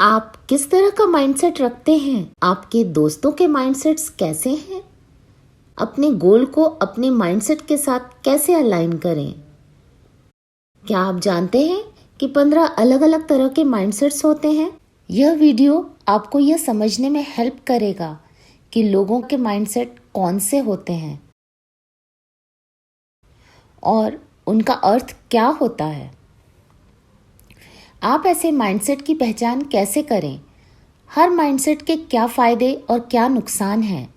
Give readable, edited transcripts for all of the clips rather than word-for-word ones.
आप किस तरह का माइंडसेट रखते हैं? आपके दोस्तों के माइंडसेट्स कैसे हैं? अपने गोल को अपने माइंडसेट के साथ कैसे अलाइन करें? क्या आप जानते हैं कि 15 अलग अलग तरह के माइंडसेट्स होते हैं? यह वीडियो आपको यह समझने में हेल्प करेगा कि लोगों के माइंडसेट कौन से होते हैं और उनका अर्थ क्या होता है। आप ऐसे माइंडसेट की पहचान कैसे करें? हर माइंडसेट के क्या फ़ायदे और क्या नुकसान हैं?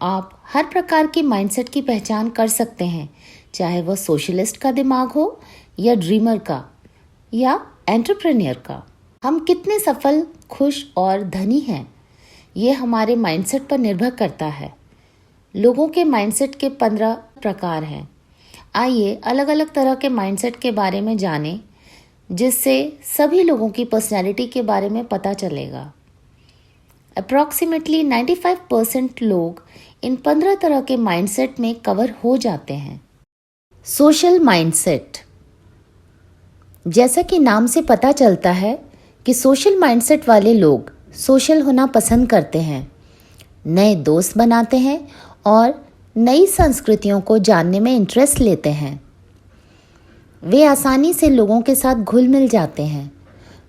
आप हर प्रकार की माइंडसेट की पहचान कर सकते हैं, चाहे वह सोशलिस्ट का दिमाग हो या ड्रीमर का या एंटरप्रेन्योर का। हम कितने सफल, खुश और धनी हैं, ये हमारे माइंडसेट पर निर्भर करता है। लोगों के माइंडसेट के 15 प्रकार हैं। आइए अलग अलग तरह के माइंडसेट के बारे में जानें, जिससे सभी लोगों की पर्सनैलिटी के बारे में पता चलेगा। अप्रॉक्सीमेटली 95% लोग इन 15 तरह के माइंडसेट में कवर हो जाते हैं। सोशल माइंडसेट, जैसा कि नाम से पता चलता है कि सोशल माइंडसेट वाले लोग सोशल होना पसंद करते हैं, नए दोस्त बनाते हैं और नई संस्कृतियों को जानने में इंटरेस्ट लेते हैं। वे आसानी से लोगों के साथ घुल मिल जाते हैं,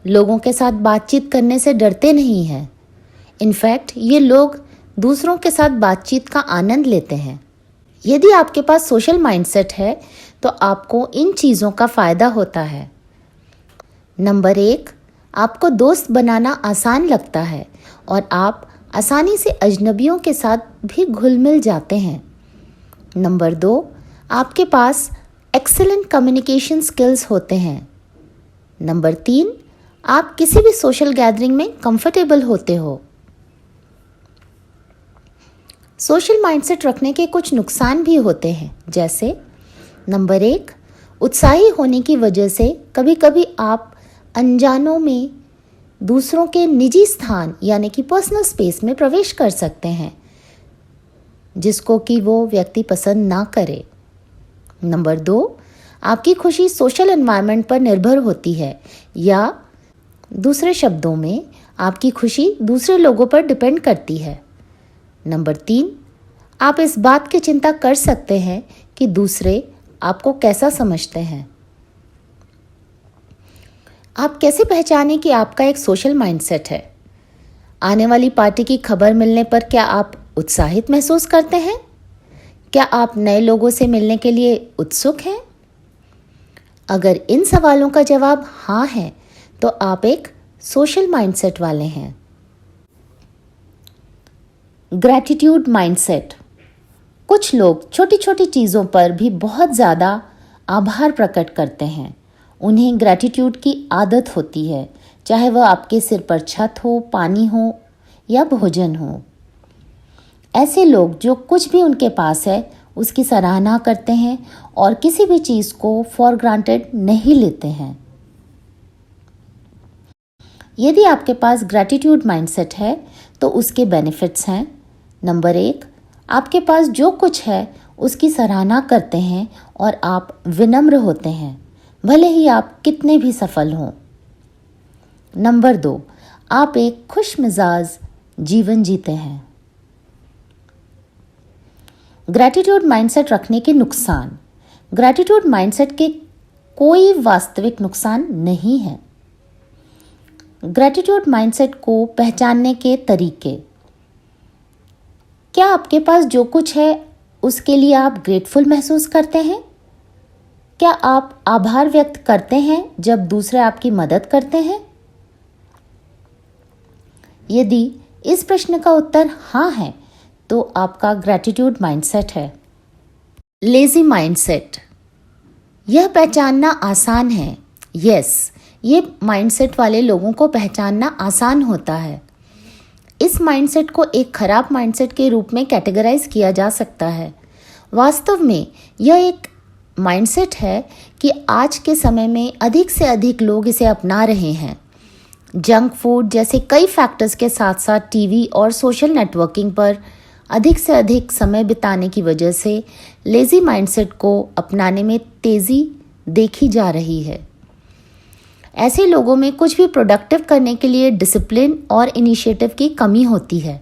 लोगों के साथ बातचीत करने से डरते नहीं हैं। इनफैक्ट ये लोग दूसरों के साथ बातचीत का आनंद लेते हैं। यदि आपके पास सोशल माइंडसेट है तो आपको इन चीज़ों का फ़ायदा होता है। नंबर 1, आपको दोस्त बनाना आसान लगता है और आप आसानी से अजनबियों के साथ भी घुल मिल जाते हैं। नंबर 2, आपके पास एक्सीलेंट कम्युनिकेशन स्किल्स होते हैं। नंबर 3, आप किसी भी सोशल गैदरिंग में कंफर्टेबल होते हो। सोशल माइंडसेट रखने के कुछ नुकसान भी होते हैं, जैसे नंबर 1, उत्साही होने की वजह से कभी कभी आप अनजानों में दूसरों के निजी स्थान यानी कि पर्सनल स्पेस में प्रवेश कर सकते हैं, जिसको कि वो व्यक्ति पसंद ना करे। नंबर 2, आपकी खुशी सोशल एनवायरनमेंट पर निर्भर होती है, या दूसरे शब्दों में आपकी खुशी दूसरे लोगों पर डिपेंड करती है। नंबर 3, आप इस बात की चिंता कर सकते हैं कि दूसरे आपको कैसा समझते हैं। आप कैसे पहचानें कि आपका एक सोशल माइंडसेट है? आने वाली पार्टी की खबर मिलने पर क्या आप उत्साहित महसूस करते हैं? क्या आप नए लोगों से मिलने के लिए उत्सुक हैं? अगर इन सवालों का जवाब हाँ है, तो आप एक सोशल माइंडसेट वाले हैं। ग्रैटिट्यूड माइंडसेट, कुछ लोग छोटी छोटी चीज़ों पर भी बहुत ज़्यादा आभार प्रकट करते हैं। उन्हें ग्रैटिट्यूड की आदत होती है, चाहे वह आपके सिर पर छत हो, पानी हो या भोजन हो। ऐसे लोग जो कुछ भी उनके पास है उसकी सराहना करते हैं और किसी भी चीज़ को फॉर ग्रांटेड नहीं लेते हैं। यदि आपके पास ग्रैटिट्यूड माइंडसेट है तो उसके बेनिफिट्स हैं। नंबर 1, आपके पास जो कुछ है उसकी सराहना करते हैं और आप विनम्र होते हैं, भले ही आप कितने भी सफल हों। नंबर 2, आप एक खुश मिजाज जीवन जीते हैं। ग्रैटिट्यूड माइंडसेट रखने के नुकसान। ग्रैटिट्यूड माइंडसेट के कोई वास्तविक नुकसान नहीं है। ग्रैटिट्यूड माइंडसेट को पहचानने के तरीके। क्या आपके पास जो कुछ है उसके लिए आप ग्रेटफुल महसूस करते हैं? क्या आप आभार व्यक्त करते हैं जब दूसरे आपकी मदद करते हैं? यदि इस प्रश्न का उत्तर हाँ है तो आपका ग्रैटिट्यूड माइंडसेट है। लेजी माइंडसेट, यह पहचानना आसान है। यस, ये माइंडसेट वाले लोगों को पहचानना आसान होता है। इस माइंडसेट को एक खराब माइंडसेट के रूप में कैटेगराइज किया जा सकता है। वास्तव में यह एक माइंडसेट है कि आज के समय में अधिक से अधिक लोग इसे अपना रहे हैं। जंक फूड जैसे कई फैक्टर्स के साथ साथ टीवी और सोशल नेटवर्किंग पर अधिक से अधिक समय बिताने की वजह से लेज़ी माइंडसेट को अपनाने में तेज़ी देखी जा रही है। ऐसे लोगों में कुछ भी प्रोडक्टिव करने के लिए डिसिप्लिन और इनिशिएटिव की कमी होती है।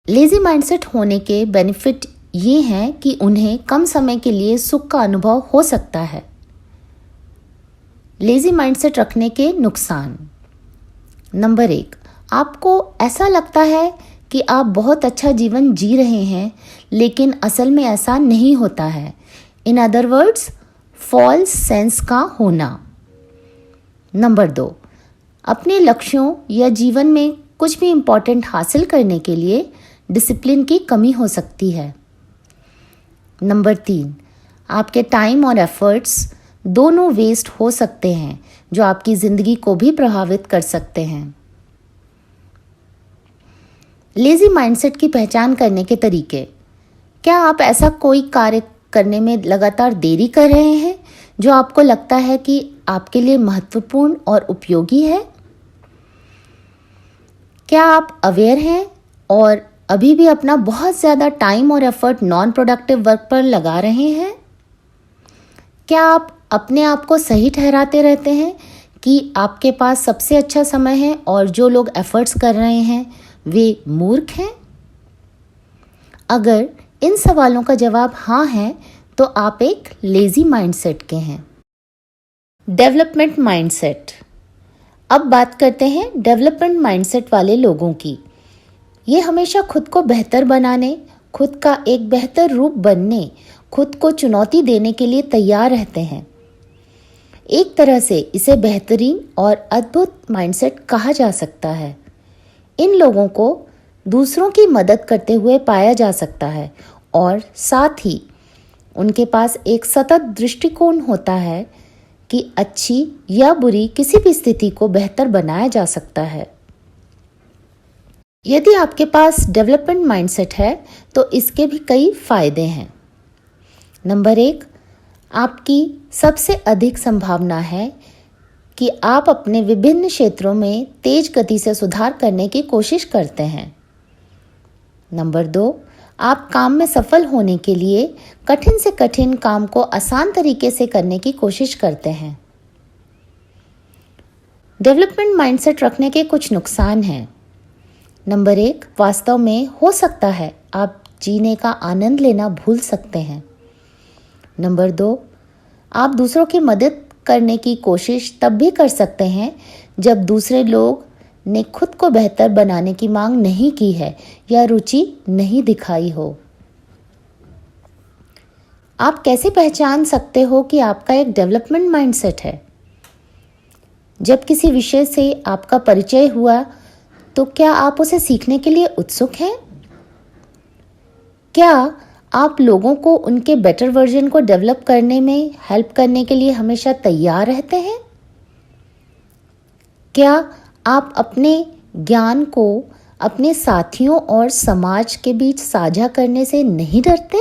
लेजी माइंडसेट होने के बेनिफिट ये हैं कि उन्हें कम समय के लिए सुख का अनुभव हो सकता है। लेजी माइंडसेट रखने के नुकसान। नंबर 1, आपको ऐसा लगता है कि आप बहुत अच्छा जीवन जी रहे हैं, लेकिन असल में ऐसा नहीं होता है। In other words, false sense का होना। नंबर 2, अपने लक्ष्यों या जीवन में कुछ भी इम्पोर्टेंट हासिल करने के लिए डिसिप्लिन की कमी हो सकती है। नंबर 3, आपके टाइम और एफर्ट्स दोनों वेस्ट हो सकते हैं, जो आपकी ज़िंदगी को भी प्रभावित कर सकते हैं। लेजी माइंडसेट की पहचान करने के तरीके। क्या आप ऐसा कोई कार्य करने में लगातार देरी कर रहे हैं जो आपको लगता है कि आपके लिए महत्वपूर्ण और उपयोगी है? क्या आप अवेयर हैं और अभी भी अपना बहुत ज़्यादा टाइम और एफर्ट नॉन प्रोडक्टिव वर्क पर लगा रहे हैं? क्या आप अपने आप को सही ठहराते रहते हैं कि आपके पास सबसे अच्छा समय है और जो लोग एफर्ट्स कर रहे हैं वे मूर्ख हैं? अगर इन सवालों का जवाब हाँ है तो आप एक लेजी माइंडसेट के हैं। Development mindset. अब बात करते हैं डेवलपमेंट माइंडसेट वाले लोगों की। ये हमेशा खुद को बेहतर बनाने, खुद का एक बेहतर रूप बनने, खुद को चुनौती देने के लिए तैयार रहते हैं। एक तरह से इसे बेहतरीन और अद्भुत माइंडसेट कहा जा सकता है। इन लोगों को दूसरों की मदद करते हुए पाया जा सकता है और साथ ही उनके पास एक सतत दृष्टिकोण होता है कि अच्छी या बुरी किसी भी स्थिति को बेहतर बनाया जा सकता है। यदि आपके पास डेवलपमेंट माइंडसेट है तो इसके भी कई फायदे हैं। नंबर 1, आपकी सबसे अधिक संभावना है कि आप अपने विभिन्न क्षेत्रों में तेज गति से सुधार करने की कोशिश करते हैं। नंबर 2, आप काम में सफल होने के लिए कठिन से कठिन काम को आसान तरीके से करने की कोशिश करते हैं। डेवलपमेंट माइंडसेट रखने के कुछ नुकसान हैं। नंबर 1, वास्तव में हो सकता है आप जीने का आनंद लेना भूल सकते हैं। नंबर 2, आप दूसरों की मदद करने की कोशिश तब भी कर सकते हैं जब दूसरे लोग ने खुद को बेहतर बनाने की मांग नहीं की है या रुचि नहीं दिखाई हो। आप कैसे पहचान सकते हो कि आपका एक डेवलपमेंट माइंडसेट है? जब किसी विषय से आपका परिचय हुआ तो क्या आप उसे सीखने के लिए उत्सुक हैं? क्या आप लोगों को उनके बेटर वर्जन को डेवलप करने में हेल्प करने के लिए हमेशा तैयार रहते हैं? क्या आप अपने ज्ञान को अपने साथियों और समाज के बीच साझा करने से नहीं डरते?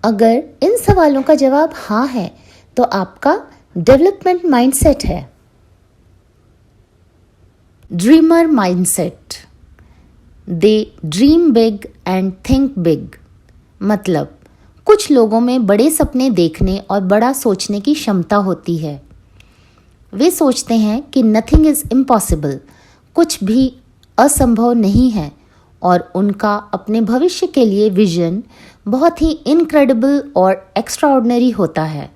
अगर इन सवालों का जवाब हाँ है तो आपका डेवलपमेंट माइंडसेट है। Dreamer mindset. They dream big and think big. मतलब कुछ लोगों में बड़े सपने देखने और बड़ा सोचने की क्षमता होती है। वे सोचते हैं कि नथिंग इज इम्पॉसिबल, कुछ भी असंभव नहीं है, और उनका अपने भविष्य के लिए विजन बहुत ही इनक्रेडिबल और एक्स्ट्राऑर्डिनरी होता है।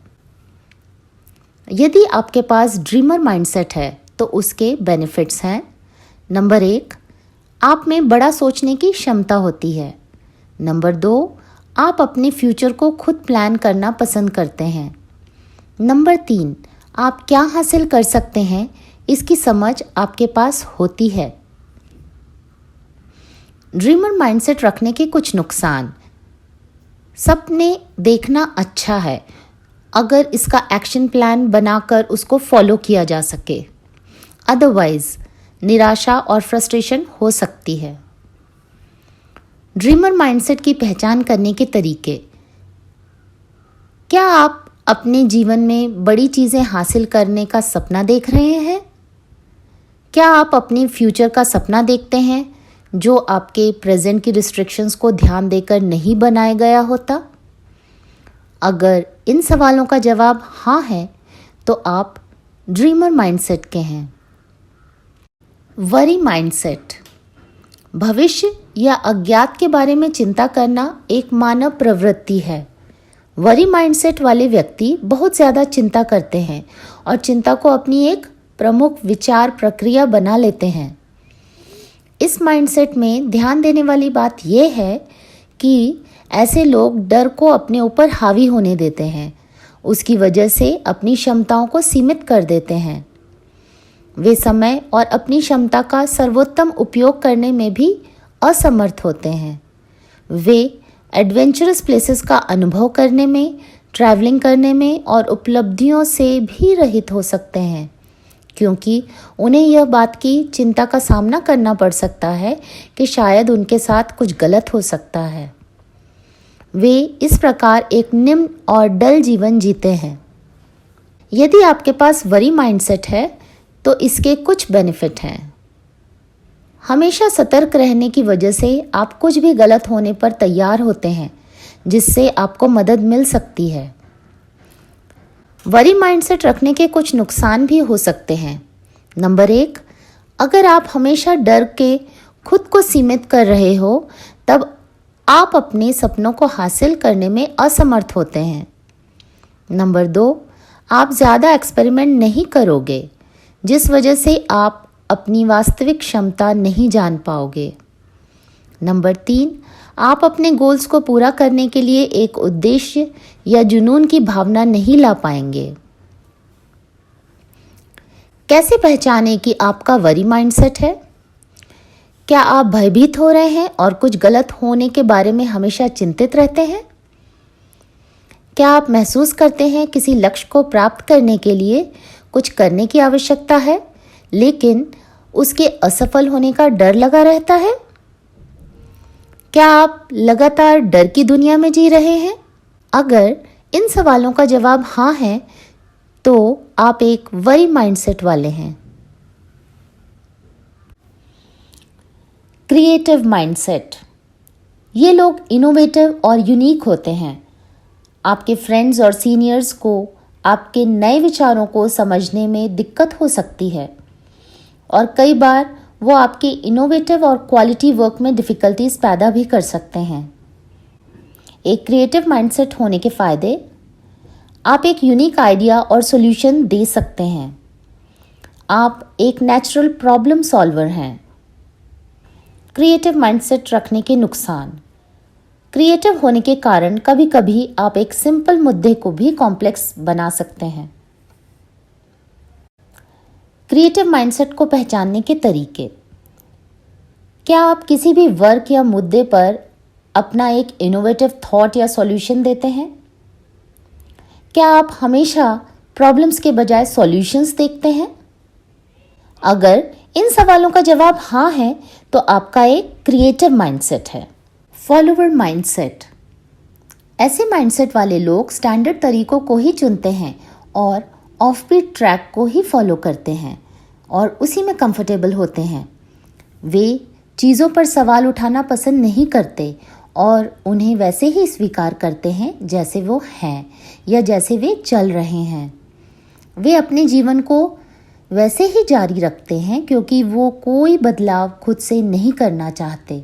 यदि आपके पास ड्रीमर माइंडसेट है तो उसके बेनिफिट्स हैं। नंबर 1, आप में बड़ा सोचने की क्षमता होती है। नंबर 2, आप अपने फ्यूचर को खुद प्लान करना पसंद करते हैं। नंबर 3, आप क्या हासिल कर सकते हैं इसकी समझ आपके पास होती है। ड्रीमर माइंडसेट रखने के कुछ नुकसान। सपने देखना अच्छा है अगर इसका एक्शन प्लान बनाकर उसको फॉलो किया जा सके, अदरवाइज निराशा और फ्रस्ट्रेशन हो सकती है। ड्रीमर माइंडसेट की पहचान करने के तरीके। क्या आप अपने जीवन में बड़ी चीज़ें हासिल करने का सपना देख रहे हैं? क्या आप अपने फ्यूचर का सपना देखते हैं जो आपके प्रेजेंट की रिस्ट्रिक्शंस को ध्यान देकर नहीं बनाया गया होता? अगर इन सवालों का जवाब हाँ है तो आप ड्रीमर माइंडसेट के हैं। वरी माइंडसेट, भविष्य या अज्ञात के बारे में चिंता करना एक मानव प्रवृत्ति है। वरी माइंडसेट वाले व्यक्ति बहुत ज़्यादा चिंता करते हैं और चिंता को अपनी एक प्रमुख विचार प्रक्रिया बना लेते हैं। इस माइंडसेट में ध्यान देने वाली बात यह है कि ऐसे लोग डर को अपने ऊपर हावी होने देते हैं, उसकी वजह से अपनी क्षमताओं को सीमित कर देते हैं। वे समय और अपनी क्षमता का सर्वोत्तम उपयोग करने में भी असमर्थ होते हैं। वे एडवेंचरस प्लेसेस का अनुभव करने में, ट्रैवलिंग करने में और उपलब्धियों से भी रहित हो सकते हैं, क्योंकि उन्हें यह बात की चिंता का सामना करना पड़ सकता है कि शायद उनके साथ कुछ गलत हो सकता है। वे इस प्रकार एक निम्न और डल जीवन जीते हैं। यदि आपके पास वरी माइंडसेट है तो इसके कुछ बेनिफिट हैं। हमेशा सतर्क रहने की वजह से आप कुछ भी गलत होने पर तैयार होते हैं, जिससे आपको मदद मिल सकती है। वरी माइंडसेट रखने के कुछ नुकसान भी हो सकते हैं। नंबर 1, अगर आप हमेशा डर के खुद को सीमित कर रहे हो, तब आप अपने सपनों को हासिल करने में असमर्थ होते हैं। नंबर 2, आप ज़्यादा एक्सपेरिमेंट नहीं करोगे, जिस वजह से आप अपनी वास्तविक क्षमता नहीं जान पाओगे। नंबर 3, आप अपने गोल्स को पूरा करने के लिए एक उद्देश्य या जुनून की भावना नहीं ला पाएंगे। कैसे पहचानें कि आपका वरी माइंडसेट है? क्या आप भयभीत हो रहे हैं और कुछ गलत होने के बारे में हमेशा चिंतित रहते हैं? क्या आप महसूस करते हैं किसी लक्ष्य को प्राप्त करने के लिए कुछ करने की आवश्यकता है, लेकिन उसके असफल होने का डर लगा रहता है? क्या आप लगातार डर की दुनिया में जी रहे हैं? अगर इन सवालों का जवाब हाँ है, तो आप एक वरी माइंडसेट वाले हैं। क्रिएटिव माइंडसेट, ये लोग इनोवेटिव और यूनिक होते हैं। आपके फ्रेंड्स और सीनियर्स को आपके नए विचारों को समझने में दिक्कत हो सकती है और कई बार वो आपके इनोवेटिव और क्वालिटी वर्क में डिफ़िकल्टीज पैदा भी कर सकते हैं। एक क्रिएटिव माइंडसेट होने के फ़ायदे: आप एक यूनिक आइडिया और सॉल्यूशन दे सकते हैं। आप एक नेचुरल प्रॉब्लम सॉल्वर हैं। क्रिएटिव माइंडसेट रखने के नुकसान: क्रिएटिव होने के कारण कभी कभी आप एक सिंपल मुद्दे को भी कॉम्प्लेक्स बना सकते हैं। क्रिएटिव माइंडसेट को पहचानने के तरीके: क्या आप किसी भी वर्क या मुद्दे पर अपना एक इनोवेटिव थॉट या सॉल्यूशन देते हैं? क्या आप हमेशा प्रॉब्लम्स के बजाय सॉल्यूशंस देखते हैं? अगर इन सवालों का जवाब हाँ है, तो आपका एक क्रिएटिव माइंडसेट है। फॉलोवर माइंडसेट: ऐसे माइंडसेट वाले लोग स्टैंडर्ड तरीकों को ही चुनते हैं और ऑफबीट ट्रैक को ही फॉलो करते हैं और उसी में कंफर्टेबल होते हैं। वे चीज़ों पर सवाल उठाना पसंद नहीं करते और उन्हें वैसे ही स्वीकार करते हैं जैसे वो हैं या जैसे वे चल रहे हैं। वे अपने जीवन को वैसे ही जारी रखते हैं क्योंकि वो कोई बदलाव खुद से नहीं करना चाहते।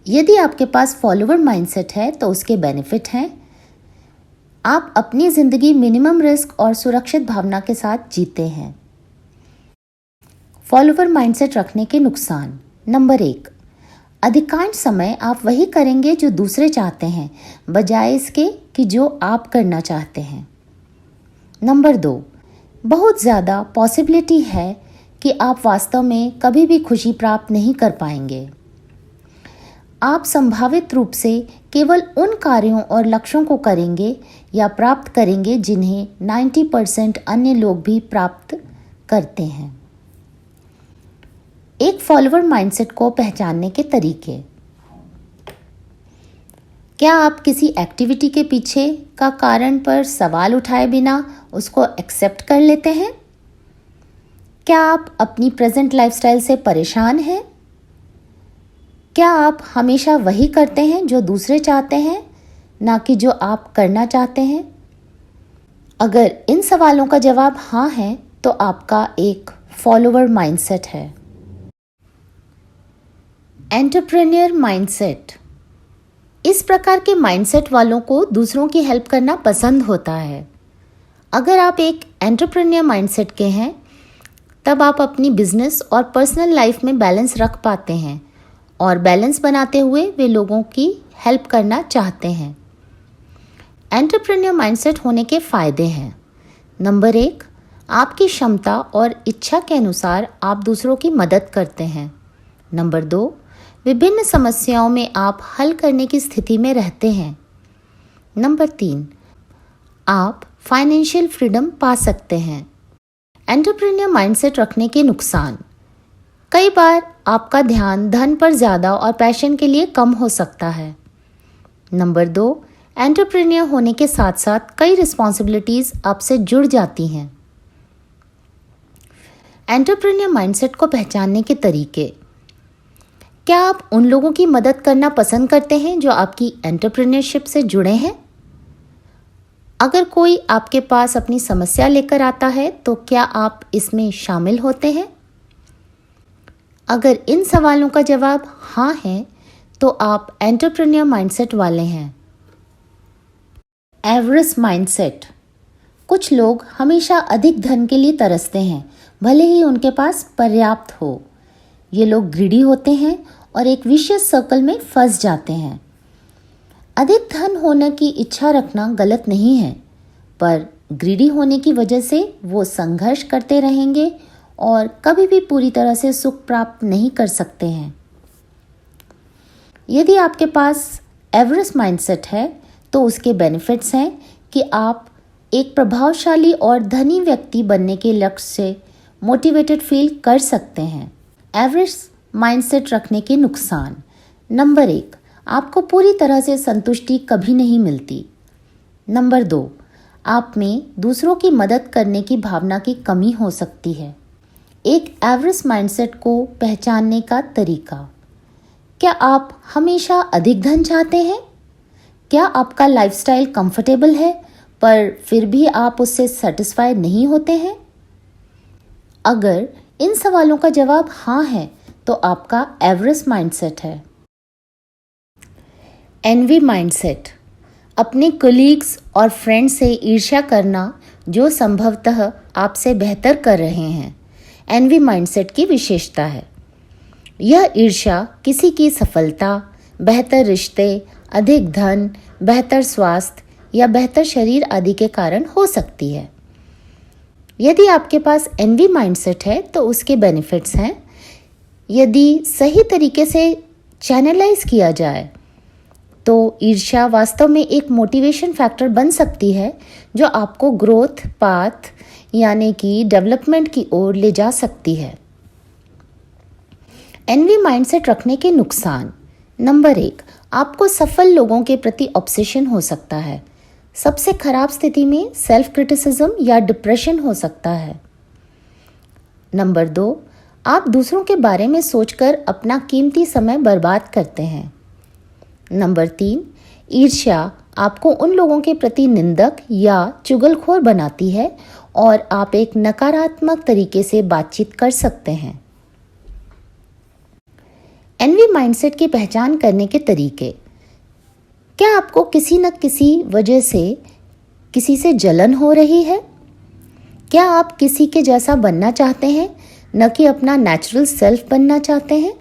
यदि आपके पास फॉलोवर माइंडसेट है तो उसके बेनिफिट हैं: आप अपनी ज़िंदगी मिनिमम रिस्क और सुरक्षित भावना के साथ जीते हैं। फॉलोवर माइंडसेट रखने के नुकसान: नंबर 1, अधिकांश समय आप वही करेंगे जो दूसरे चाहते हैं, बजाय इसके कि जो आप करना चाहते हैं। नंबर 2, बहुत ज़्यादा पॉसिबिलिटी है कि आप वास्तव में कभी भी खुशी प्राप्त नहीं कर पाएंगे। आप संभावित रूप से केवल उन कार्यों और लक्ष्यों को करेंगे या प्राप्त करेंगे जिन्हें 90% अन्य लोग भी प्राप्त करते हैं। एक फॉलोवर माइंडसेट को पहचानने के तरीके: क्या आप किसी एक्टिविटी के पीछे का कारण पर सवाल उठाए बिना उसको एक्सेप्ट कर लेते हैं? क्या आप अपनी प्रेजेंट लाइफस्टाइल से परेशान हैं? क्या आप हमेशा वही करते हैं जो दूसरे चाहते हैं, ना कि जो आप करना चाहते हैं? अगर इन सवालों का जवाब हाँ है, तो आपका एक फॉलोवर माइंडसेट है। एंटरप्रेन्योर माइंडसेट, इस प्रकार के माइंडसेट वालों को दूसरों की हेल्प करना पसंद होता है। अगर आप एक एंटरप्रेन्योर माइंडसेट के हैं तब आप अपनी बिजनेस और पर्सनल लाइफ में बैलेंस रख पाते हैं और बैलेंस बनाते हुए वे लोगों की हेल्प करना चाहते हैं। एंटरप्रेन्योर माइंडसेट होने के फ़ायदे हैं। नंबर 1, आपकी क्षमता और इच्छा के अनुसार आप दूसरों की मदद करते हैं। नंबर 2, विभिन्न समस्याओं में आप हल करने की स्थिति में रहते हैं। नंबर 3, आप फाइनेंशियल फ्रीडम पा सकते हैं। एंटरप्रेन्योर माइंडसेट रखने के नुकसान, कई बार आपका ध्यान धन पर ज़्यादा और पैशन के लिए कम हो सकता है। नंबर 2, एंटरप्रेन्योर होने के साथ साथ कई रिस्पॉन्सिबिलिटीज़ आपसे जुड़ जाती हैं। एंटरप्रेन्योर माइंडसेट को पहचानने के तरीके, क्या आप उन लोगों की मदद करना पसंद करते हैं जो आपकी एंटरप्रेन्योरशिप से जुड़े हैं? अगर कोई आपके पास अपनी समस्या लेकर आता है तो क्या आप इसमें शामिल होते हैं? अगर इन सवालों का जवाब हाँ है तो आप एंटरप्रेन्योर माइंडसेट वाले हैं। एवरेज माइंडसेट, कुछ लोग हमेशा अधिक धन के लिए तरसते हैं, भले ही उनके पास पर्याप्त हो। ये लोग ग्रीडी होते हैं और एक विशियस सर्कल में फंस जाते हैं। अधिक धन होने की इच्छा रखना गलत नहीं है, पर ग्रीडी होने की वजह से वो संघर्ष करते रहेंगे और कभी भी पूरी तरह से सुख प्राप्त नहीं कर सकते हैं। यदि आपके पास एवरेज माइंडसेट है तो उसके बेनिफिट्स हैं कि आप एक प्रभावशाली और धनी व्यक्ति बनने के लक्ष्य से मोटिवेटेड फील कर सकते हैं। एवरेज माइंडसेट रखने के नुकसान, नंबर 1, आपको पूरी तरह से संतुष्टि कभी नहीं मिलती। नंबर 2, आप में दूसरों की मदद करने की भावना की कमी हो सकती है। एक एवरेज माइंडसेट को पहचानने का तरीका, क्या आप हमेशा अधिक धन चाहते हैं? क्या आपका लाइफस्टाइल कंफर्टेबल है पर फिर भी आप उससे सेटिस्फाइड नहीं होते हैं? अगर इन सवालों का जवाब हाँ है तो आपका एवरेज माइंडसेट है। एनवी माइंडसेट, अपने कोलीग्स और फ्रेंड्स से ईर्ष्या करना जो संभवतः आपसे बेहतर कर रहे हैं, एनवी माइंडसेट की विशेषता है। यह ईर्ष्या किसी की सफलता, बेहतर रिश्ते, अधिक धन, बेहतर स्वास्थ्य या बेहतर शरीर आदि के कारण हो सकती है। यदि आपके पास एनवी माइंडसेट है तो उसके बेनिफिट्स हैं। यदि सही तरीके से चैनलाइज किया जाए तो ईर्ष्या वास्तव में एक मोटिवेशन फैक्टर बन सकती है जो आपको ग्रोथ पाथ यानी कि डेवलपमेंट की ओर ले जा सकती है। एनवी माइंडसेट रखने के नुकसान, नंबर 1, आपको सफल लोगों के प्रति ऑब्सेशन हो सकता है। सबसे खराब स्थिति में सेल्फ क्रिटिसिज्म या डिप्रेशन हो सकता है। नंबर 2, आप दूसरों के बारे में सोचकर अपना कीमती समय बर्बाद करते हैं। नंबर 3, ईर्ष्या आपको उन लोगों के प्रति निंदक या चुगलखोर बनाती है और आप एक नकारात्मक तरीके से बातचीत कर सकते हैं। एनवी माइंडसेट की पहचान करने के तरीके, क्या आपको किसी न किसी वजह से किसी से जलन हो रही है? क्या आप किसी के जैसा बनना चाहते हैं, न कि अपना नेचुरल सेल्फ बनना चाहते हैं?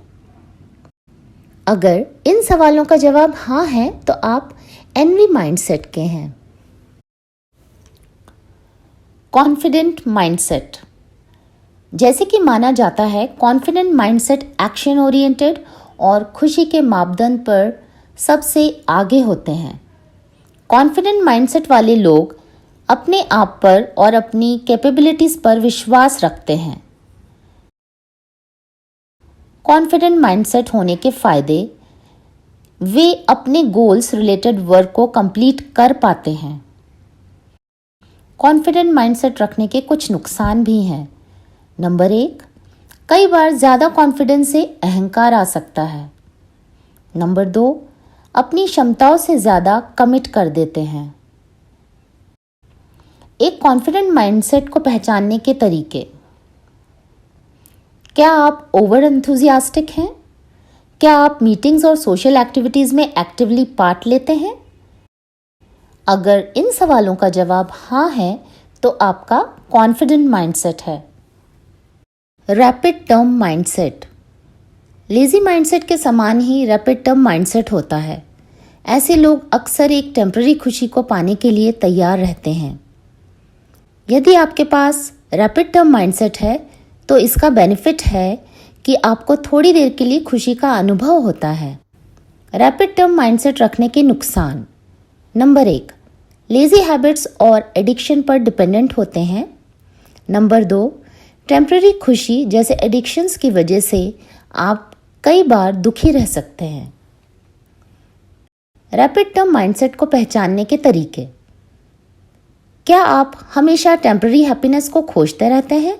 अगर इन सवालों का जवाब हाँ है तो आप एनवी माइंडसेट के हैं। कॉन्फिडेंट माइंडसेट, जैसे कि माना जाता है कॉन्फिडेंट माइंडसेट एक्शन ओरिएंटेड और खुशी के मापदंड पर सबसे आगे होते हैं। कॉन्फिडेंट माइंडसेट वाले लोग अपने आप पर और अपनी कैपेबिलिटीज पर विश्वास रखते हैं। कॉन्फिडेंट माइंडसेट होने के फायदे, वे अपने गोल्स रिलेटेड वर्क को कंप्लीट कर पाते हैं। कॉन्फिडेंट माइंडसेट रखने के कुछ नुकसान भी हैं। नंबर 1, कई बार ज़्यादा कॉन्फिडेंस से अहंकार आ सकता है। नंबर 2, अपनी क्षमताओं से ज़्यादा कमिट कर देते हैं। एक कॉन्फिडेंट माइंडसेट को पहचानने के तरीके। क्या आप ओवर एंथुजियास्टिक हैं? क्या आप मीटिंग्स और सोशल एक्टिविटीज़ में एक्टिवली पार्ट लेते हैं? अगर इन सवालों का जवाब हाँ है तो आपका कॉन्फिडेंट माइंडसेट है। Rapid term mindset. Lazy mindset के समान ही रैपिड टर्म माइंडसेट होता है। ऐसे लोग अक्सर एक टेम्पररी खुशी को पाने के लिए तैयार रहते हैं। यदि आपके पास रैपिड टर्म माइंडसेट है तो इसका बेनिफिट है कि आपको थोड़ी देर के लिए खुशी का अनुभव होता है। रैपिड टर्म माइंडसेट रखने के नुकसान। नंबर 1, लेजी हैबिट्स और एडिक्शन पर डिपेंडेंट होते हैं। नंबर 2, टेम्पररी खुशी जैसे एडिक्शंस की वजह से आप कई बार दुखी रह सकते हैं। रैपिड टर्म माइंडसेट को पहचानने के तरीके। क्या आप हमेशा टेम्पररी हैप्पीनेस को खोजते रहते हैं?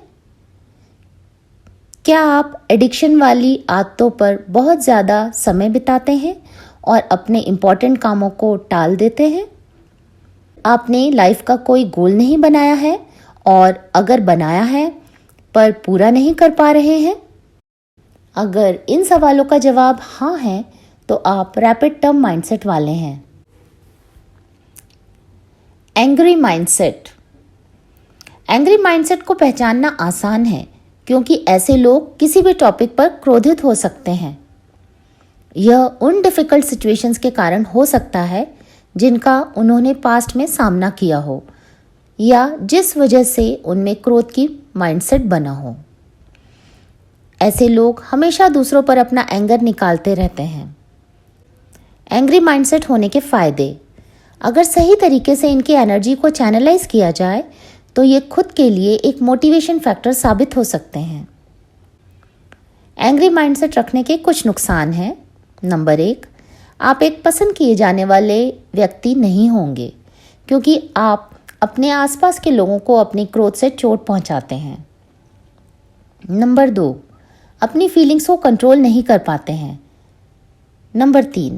क्या आप एडिक्शन वाली आदतों पर बहुत ज़्यादा समय बिताते हैं और अपने इम्पॉर्टेंट कामों को टाल देते हैं? आपने लाइफ का कोई गोल नहीं बनाया है और अगर बनाया है पर पूरा नहीं कर पा रहे हैं? अगर इन सवालों का जवाब हाँ है तो आप रैपिड टर्म माइंडसेट वाले हैं। Angry mindset. एंग्री माइंडसेट को पहचानना आसान है क्योंकि ऐसे लोग किसी भी टॉपिक पर क्रोधित हो सकते हैं। यह उन डिफ़िकल्ट सिचुएशंस के कारण हो सकता है जिनका उन्होंने पास्ट में सामना किया हो या जिस वजह से उनमें क्रोध की माइंडसेट बना हो। ऐसे लोग हमेशा दूसरों पर अपना एंगर निकालते रहते हैं। एंग्री माइंडसेट होने के फ़ायदे। अगर सही तरीके से इनकी एनर्जी को चैनलाइज किया जाए तो ये खुद के लिए एक मोटिवेशन फैक्टर साबित हो सकते हैं। एंग्री माइंडसेट रखने के कुछ नुकसान हैं। नंबर 1, आप एक पसंद किए जाने वाले व्यक्ति नहीं होंगे क्योंकि आप अपने आसपास के लोगों को अपनी क्रोध से चोट पहुंचाते हैं। नंबर 2, अपनी फीलिंग्स को कंट्रोल नहीं कर पाते हैं। नंबर 3,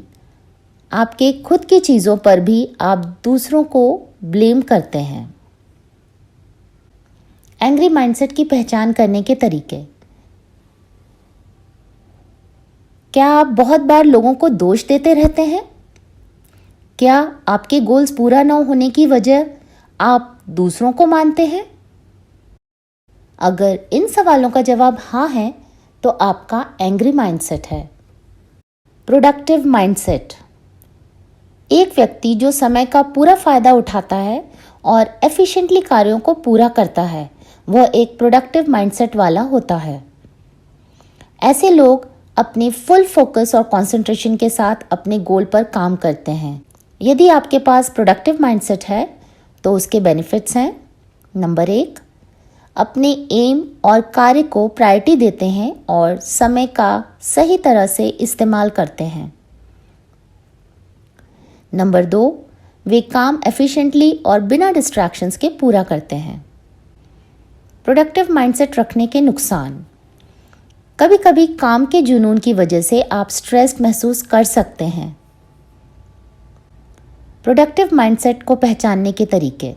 आपके खुद की चीज़ों पर भी आप दूसरों को ब्लेम करते हैं। एंग्री माइंडसेट की पहचान करने के तरीके। क्या आप बहुत बार लोगों को दोष देते रहते हैं? क्या आपके गोल्स पूरा न होने की वजह आप दूसरों को मानते हैं? अगर इन सवालों का जवाब हाँ है तो आपका एंग्री माइंडसेट है। Productive mindset. एक व्यक्ति जो समय का पूरा फायदा उठाता है और एफिशिएंटली कार्यों को पूरा करता है वह एक प्रोडक्टिव माइंडसेट वाला होता है। ऐसे लोग अपने फुल फोकस और कंसंट्रेशन के साथ अपने गोल पर काम करते हैं। यदि आपके पास प्रोडक्टिव माइंडसेट है तो उसके बेनिफिट्स हैं। नंबर 1, अपने एम और कार्य को प्रायोरिटी देते हैं और समय का सही तरह से इस्तेमाल करते हैं। नंबर 2, वे काम एफिशिएंटली और बिना डिस्ट्रैक्शंस के पूरा करते हैं। प्रोडक्टिव माइंडसेट रखने के नुकसान। कभी कभी काम के जुनून की वजह से आप स्ट्रेस्ड महसूस कर सकते हैं। प्रोडक्टिव माइंडसेट को पहचानने के तरीके।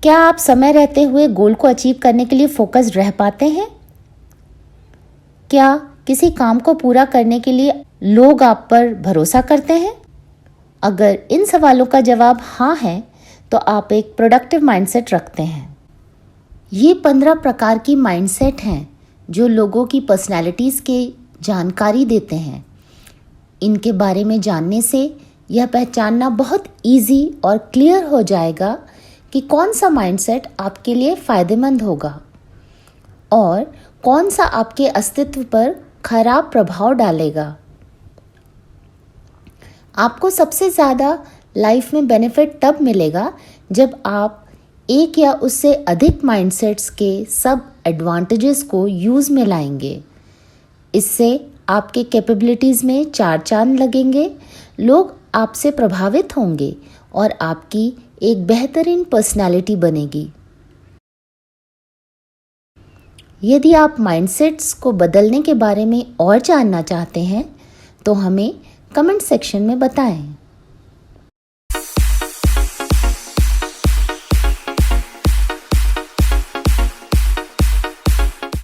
क्या आप समय रहते हुए गोल को अचीव करने के लिए फोकस्ड रह पाते हैं? क्या किसी काम को पूरा करने के लिए लोग आप पर भरोसा करते हैं? अगर इन सवालों का जवाब हाँ है तो आप एक प्रोडक्टिव माइंडसेट रखते हैं। ये 15 प्रकार की माइंडसेट हैं जो लोगों की पर्सनैलिटीज़ के जानकारी देते हैं। इनके बारे में जानने से यह पहचानना बहुत इजी और क्लियर हो जाएगा कि कौन सा माइंडसेट आपके लिए फ़ायदेमंद होगा और कौन सा आपके अस्तित्व पर खराब प्रभाव डालेगा। आपको सबसे ज़्यादा लाइफ में बेनिफिट तब मिलेगा जब आप एक या उससे अधिक माइंडसेट्स के सब एडवांटेजेस को यूज़ में लाएंगे। इससे आपके कैपेबिलिटीज़ में 4 चांद लगेंगे, लोग आपसे प्रभावित होंगे और आपकी एक बेहतरीन पर्सनालिटी बनेगी। यदि आप माइंडसेट्स को बदलने के बारे में और जानना चाहते हैं तो हमें कमेंट सेक्शन में बताएं।